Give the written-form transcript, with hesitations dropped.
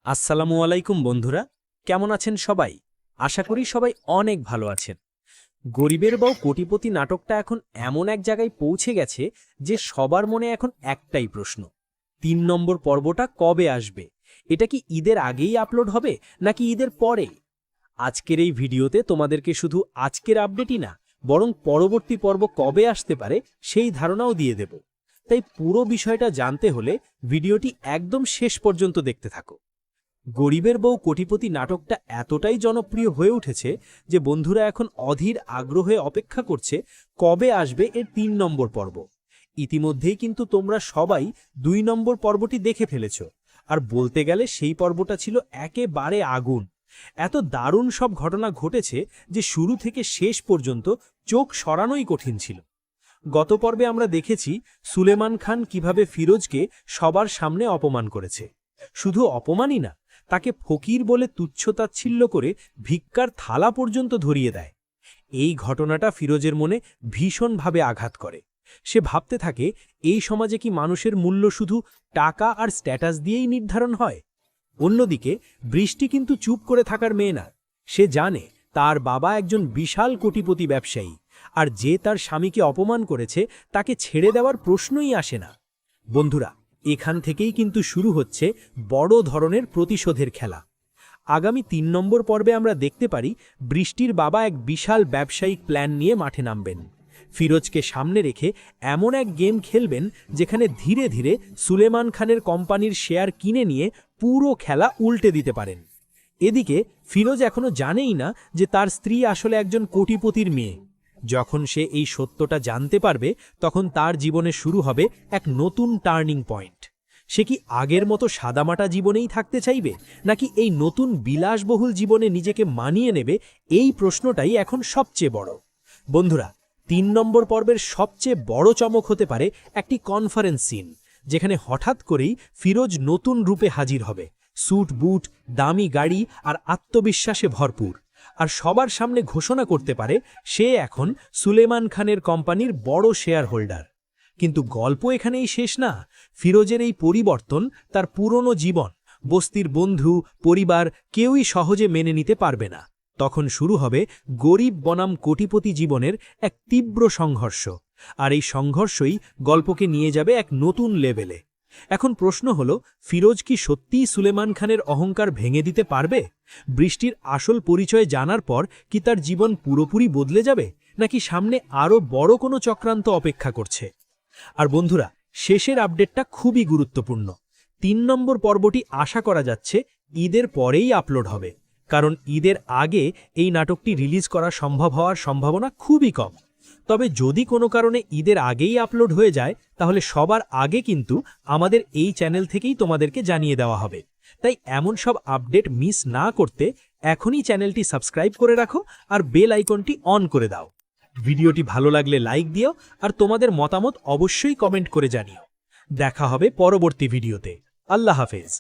আসসালামু আলাইকুম বন্ধুরা, কেমন আছেন সবাই? আশা করি সবাই অনেক ভালো আছেন। গরিবের বউ কোটিপতি নাটকটা এখন এমন এক জায়গায় পৌঁছে গেছে যে সবার মনে এখন একটাই প্রশ্ন: ৩ নম্বর পর্বটা কবে আসবে? এটা কি ঈদের আগেই আপলোড হবে নাকি ঈদের পরে? আজকের এই ভিডিওতে তোমাদেরকে শুধু আজকের আপডেটই না, বরং পরবর্তী পর্ব কবে আসতে পারে সেই ধারণাও দিয়ে দেব। তাই পুরো বিষয়টা জানতে হলে ভিডিওটি একদম শেষ পর্যন্ত দেখতে থাকো। গরিবের বউ কোটিপতি নাটকটা এতটাই জনপ্রিয় হয়ে উঠেছে যে বন্ধুরা এখন অধীর আগ্রহে অপেক্ষা করছে কবে আসবে এর ৩ নম্বর পর্ব। ইতিমধ্যেই কিন্তু তোমরা সবাই ২ নম্বর পর্বটি দেখে ফেলেছ, আর বলতে গেলে সেই পর্বটা ছিল একেবারে আগুন। এত দারুণ সব ঘটনা ঘটেছে যে শুরু থেকে শেষ পর্যন্ত চোখ সরানোই কঠিন ছিল। গত পর্বে আমরা দেখেছি সুলেমান খান কিভাবে ফিরোজকে সবার সামনে অপমান করেছে। শুধু অপমানই না, তাকে ফকির বলে তুচ্ছতাচ্ছিল্য করে ভিক্ষার থালা পর্যন্ত ধরিয়ে দেয়। এই ঘটনাটা ফিরোজের মনে ভীষণভাবে আঘাত করে। সে ভাবতে থাকে, এই সমাজে কি মানুষের মূল্য শুধু টাকা আর স্ট্যাটাস দিয়েই নির্ধারণ হয়? অন্যদিকে বৃষ্টি কিন্তু চুপ করে থাকার মেয়ে না। সে জানে তার বাবা একজন বিশাল কোটিপতি ব্যবসায়ী, আর যে তার স্বামীকে অপমান করেছে তাকে ছেড়ে দেওয়ার প্রশ্নই আসে না। বন্ধুরা, এখান থেকেই কিন্তু শুরু হচ্ছে বড় ধরনের প্রতিশোধের খেলা। আগামী ৩ নম্বর পর্বে আমরা দেখতে পারি বৃষ্টির বাবা এক বিশাল ব্যবসায়িক প্ল্যান নিয়ে মাঠে নামবেন। ফিরোজকে সামনে রেখে এমন এক গেম খেলবেন যেখানে ধীরে ধীরে সুলেমান খানের কোম্পানির শেয়ার কিনে নিয়ে পুরো খেলা উল্টে দিতে পারেন। এদিকে ফিরোজ এখনো জানেই না যে তার স্ত্রী আসলে একজন কোটিপতির মেয়ে। যখন সে এই সত্যটা জানতে পারবে, তখন তার জীবনে শুরু হবে এক নতুন টার্নিং পয়েন্ট। সে কি আগের মতো সাদামাটা জীবনেই থাকতে চাইবে, নাকি এই নতুন বিলাসবহুল জীবনে নিজেকে মানিয়ে নেবে? এই প্রশ্নটাই এখন সবচেয়ে বড়। বন্ধুরা, ৩ নম্বর পর্বের সবচেয়ে বড় চমক হতে পারে একটি কনফারেন্স সিন, যেখানে হঠাৎ করেই ফিরোজ নতুন রূপে হাজির হবে, স্যুট বুট, দামি গাড়ি আর আত্মবিশ্বাসে ভরপুর। আর সবার সামনে ঘোষণা করতে পারে সে এখন সুলেমান খানের কোম্পানির বড় শেয়ার হোল্ডার। কিন্তু গল্প এখানেই শেষ না। ফিরোজের এই পরিবর্তন তার পুরনো জীবন, বস্তির বন্ধু, পরিবার কেউই সহজে মেনে নিতে পারবে না। তখন শুরু হবে গরিব বনাম কোটিপতি জীবনের এক তীব্র সংঘর্ষ। আর এই সংঘর্ষই গল্পকে নিয়ে যাবে এক নতুন লেভেলে। এখন প্রশ্ন হলো, ফিরোজ কি সত্যিই সুলেমান খানের অহংকার ভেঙে দিতে পারবে? বৃষ্টির আসল পরিচয় জানার পর কি তার জীবন পুরোপুরি বদলে যাবে, নাকি সামনে আরও বড় কোনো চক্রান্ত অপেক্ষা করছে? আর বন্ধুরা, শেষের আপডেটটা খুবই গুরুত্বপূর্ণ। ৩ নম্বর পর্বটি আশা করা যাচ্ছে ঈদের পরেই আপলোড হবে, কারণ ঈদের আগে এই নাটকটি রিলিজ করা সম্ভব হওয়ার সম্ভাবনা খুবই কম। তবে যদি কোনো কারণে ঈদের আগেই আপলোড হয়ে যায়, তাহলে সবার আগে কিন্তু আমাদের এই চ্যানেল থেকেই তোমাদেরকে জানিয়ে দেওয়া হবে। তাই এমন সব আপডেট মিস না করতে এখনই চ্যানেলটি সাবস্ক্রাইব করে রাখো আর বেল আইকনটি অন করে দাও। ভিডিওটি ভালো লাগলে লাইক দিও, আর তোমাদের মতামত অবশ্যই কমেন্ট করে জানিও। দেখা হবে পরবর্তী ভিডিওতে। আল্লাহ হাফেজ।